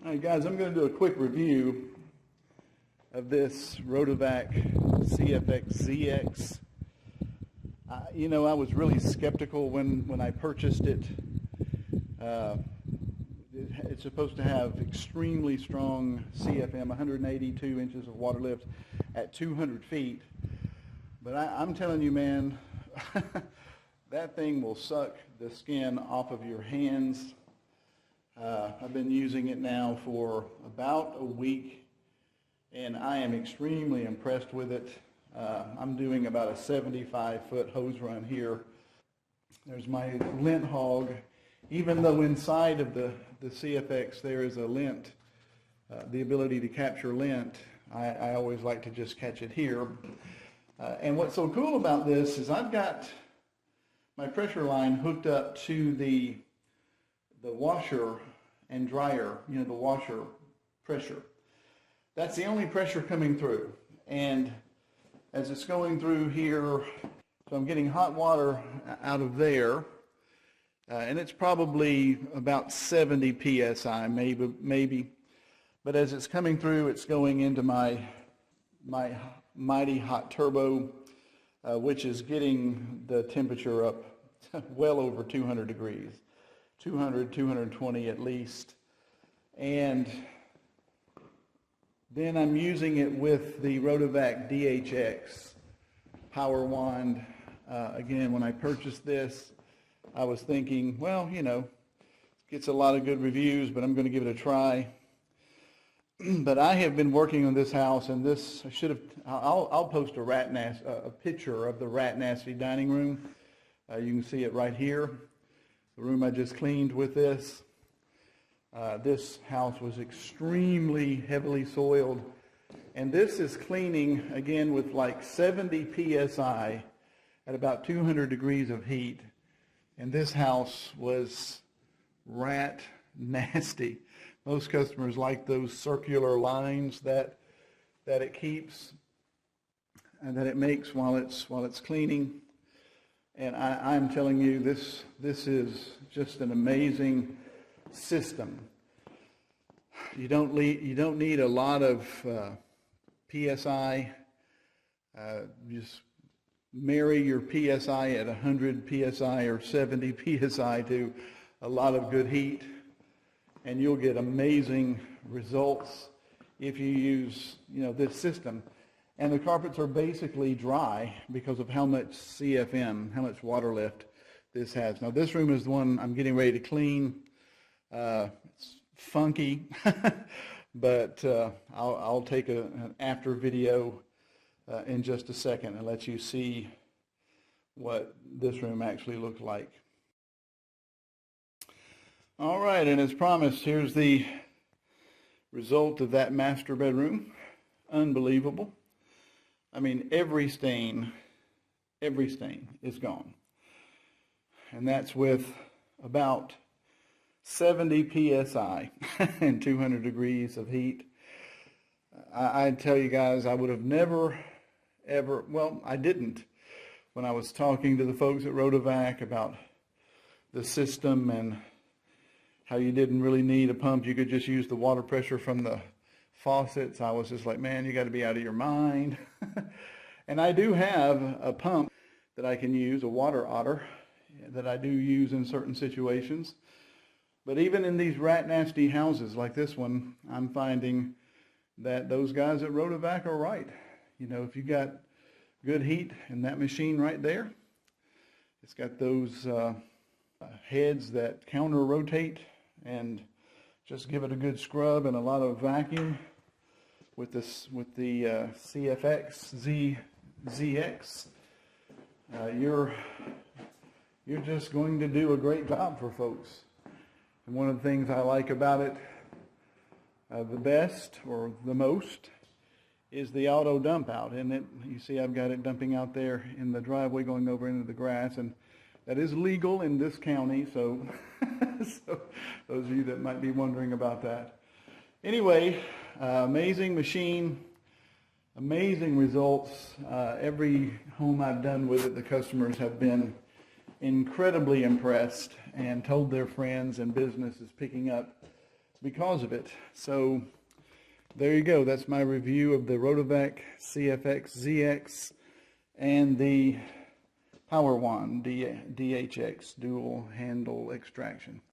All right, guys, I'm going to do a quick review of this Rotovac CFX ZX. I was really skeptical when I purchased it. It's supposed to have extremely strong CFM, 182 inches of water lift at 200 feet. But I'm telling you, man, that thing will suck the skin off of your hands. I've been using it now for about a week, and I am extremely impressed with it. I'm doing about a 75-foot hose run here. There's my lint hog. Even though inside of the CFX there is a lint, the ability to capture lint, I always like to just catch it here. And what's so cool about this is I've got my pressure line hooked up to the washer and dryer, the washer pressure. That's the only pressure coming through. And as it's going through here, so I'm getting hot water out of there, and it's probably about 70 psi, maybe. But as it's coming through, it's going into my mighty hot turbo, which is getting the temperature up well over 200 degrees. 200, 220 at least. And then I'm using it with the Rotovac DHX Powerwand. Again, when I purchased this, I was thinking, well, it gets a lot of good reviews, but I'm going to give it a try. But I have been working on this house, and this I'll post a picture of the Rat Nasty dining room. You can see it right here. The room I just cleaned with this. This house was extremely heavily soiled, and this is cleaning again with like 70 psi at about 200 degrees of heat, and this house was rat nasty. Most customers like those circular lines that it keeps and that it makes while it's cleaning. And I'm telling you, this is just an amazing system. You don't need a lot of PSI. Just marry your PSI at 100 PSI or 70 PSI to a lot of good heat, and you'll get amazing results if you use this system. And the carpets are basically dry because of how much CFM, how much water lift this has. Now this room is the one I'm getting ready to clean. It's funky, but I'll take an after video in just a second and let you see what this room actually looked like. All right, and as promised, here's the result of that master bedroom. Unbelievable. I mean, every stain is gone. And that's with about 70 psi and 200 degrees of heat. I tell you guys, I would have never, ever, well, I didn't, when I was talking to the folks at Rotovac about the system and how you didn't really need a pump. You could just use the water pressure from the faucets. I was just like, man, you got to be out of your mind. And I do have a pump that I can use, a water otter, that I do use in certain situations. But even in these rat nasty houses like this one, I'm finding that those guys at Rotovac are right. If you got good heat in that machine right there, it's got those heads that counter rotate, and just give it a good scrub and a lot of vacuum with the CFX ZX. You're just going to do a great job for folks. And one of the things I like about it the best or the most is the auto dump out. And you see I've got it dumping out there in the driveway going over into the grass, and that is legal in this county, so, so those of you that might be wondering about that. Anyway, amazing machine, amazing results. Every home I've done with it, the customers have been incredibly impressed and told their friends, and business is picking up because of it. So there you go. That's my review of the Rotovac CFX ZX and the Powerwand DHX dual handle extraction.